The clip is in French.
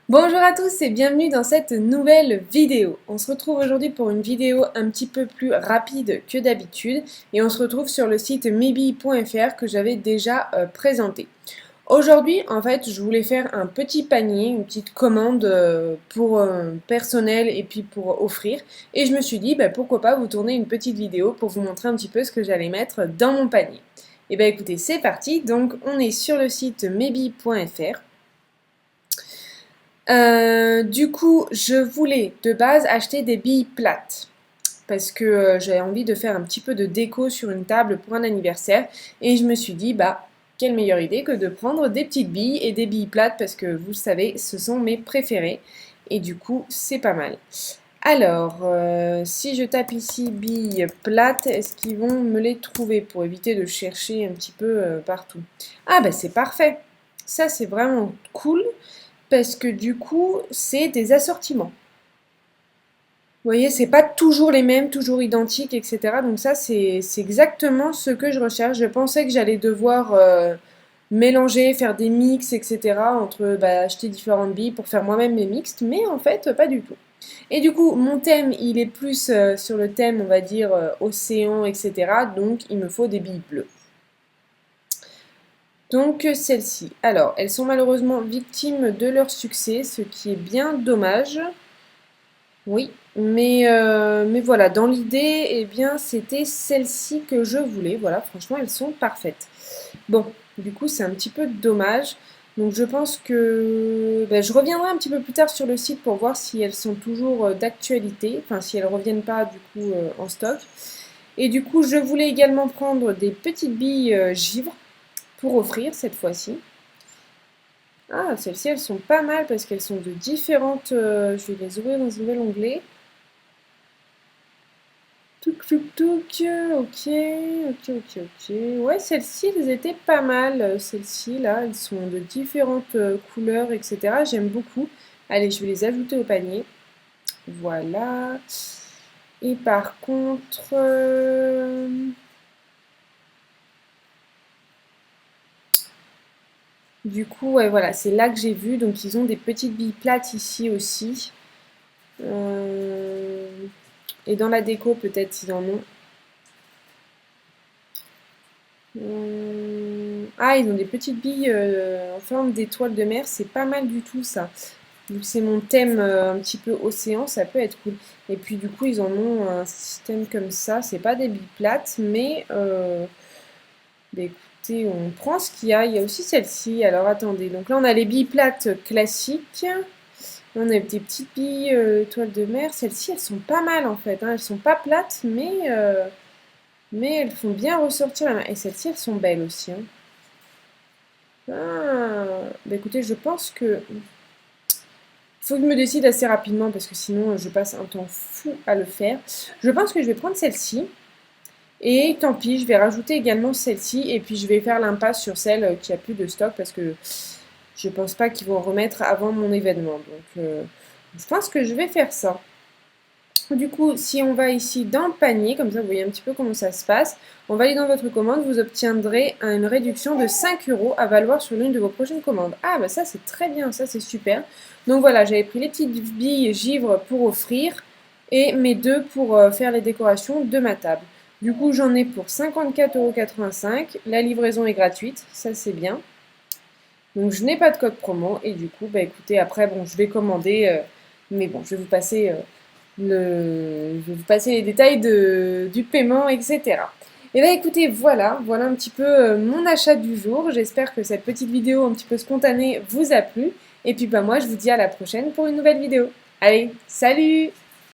Bonjour à tous et bienvenue dans cette nouvelle vidéo. On se retrouve aujourd'hui pour une vidéo un petit peu plus rapide que d'habitude et on se retrouve sur le site maybe.fr que j'avais déjà présenté. Aujourd'hui, en fait, je voulais faire un petit panier, une petite commande pour personnel et puis pour offrir. Et je me suis dit, pourquoi pas vous tourner une petite vidéo pour vous montrer un petit peu ce que j'allais mettre dans mon panier. Et bien écoutez, c'est parti. Donc on est sur le site maybe.fr. Du coup, je voulais de base acheter des billes plates parce que j'avais envie de faire un petit peu de déco sur une table pour un anniversaire et je me suis dit, quelle meilleure idée que de prendre des petites billes et des billes plates parce que vous le savez, ce sont mes préférés et du coup, c'est pas mal. Alors, si je tape ici billes plates, est-ce qu'ils vont me les trouver pour éviter de chercher un petit peu partout? Ah, c'est parfait. Ça, c'est vraiment cool parce que du coup, c'est des assortiments. Vous voyez, c'est pas toujours les mêmes, toujours identiques, etc. Donc ça, c'est exactement ce que je recherche. Je pensais que j'allais devoir mélanger, faire des mix, etc. entre acheter différentes billes pour faire moi-même mes mixtes, mais en fait, pas du tout. Et du coup, mon thème, il est plus sur le thème, on va dire, océan, etc. Donc, il me faut des billes bleues. Donc celles-ci. Alors, elles sont malheureusement victimes de leur succès, ce qui est bien dommage. Oui, mais voilà, dans l'idée, eh bien, c'était celles-ci que je voulais. Voilà, franchement, elles sont parfaites. Bon, du coup, c'est un petit peu dommage. Donc je pense que je reviendrai un petit peu plus tard sur le site pour voir si elles sont toujours d'actualité, enfin si elles reviennent pas du coup en stock. Et du coup, je voulais également prendre des petites billes givre pour offrir cette fois-ci. Ah, celles-ci, elles sont pas mal parce qu'elles sont de différentes... je vais les ouvrir dans un nouvel onglet. Touc, touc, touc. Ok, ok, ok, ok. Ouais, celles-ci, elles étaient pas mal. Celles-ci, là, elles sont de différentes couleurs, etc. J'aime beaucoup. Allez, je vais les ajouter au panier. Voilà. Et par contre... du coup, ouais, voilà, c'est là que j'ai vu. Donc, ils ont des petites billes plates ici aussi. Et dans la déco, peut-être, ils en ont. Ah, ils ont des petites billes en forme d'étoiles de mer. C'est pas mal du tout, ça. Donc, c'est mon thème un petit peu océan. Ça peut être cool. Et puis, du coup, ils en ont un système comme ça. C'est pas des billes plates, mais... écoutez, on prend ce qu'il y a. Il y a aussi celle-ci. Alors, attendez. Donc là, on a les billes plates classiques. On a des petites billes toiles de mer. Celles-ci, elles sont pas mal en fait, hein. Elles sont pas plates, mais elles font bien ressortir la main. Et celles-ci, elles sont belles aussi, hein. Ah, écoutez, je pense que faut que je me décide assez rapidement parce que sinon je passe un temps fou à le faire. Je pense que je vais prendre celle-ci. Et tant pis, je vais rajouter également celle-ci et puis je vais faire l'impasse sur celle qui a plus de stock parce que je pense pas qu'ils vont en remettre avant mon événement. Donc je pense que je vais faire ça. Du coup, si on va ici dans le panier, comme ça vous voyez un petit peu comment ça se passe, on va aller dans votre commande, vous obtiendrez une réduction de 5 € à valoir sur l'une de vos prochaines commandes. Ah ça c'est très bien, ça c'est super. Donc voilà, j'avais pris les petites billes givre pour offrir et mes deux pour faire les décorations de ma table. Du coup j'en ai pour 54,85 €, la livraison est gratuite, ça c'est bien. Donc je n'ai pas de code promo et du coup écoutez après bon je vais commander mais bon je vais vous passer je vais vous passer les détails du paiement, etc. Et bien écoutez, voilà un petit peu mon achat du jour. J'espère que cette petite vidéo un petit peu spontanée vous a plu. Et puis moi je vous dis à la prochaine pour une nouvelle vidéo. Allez, salut!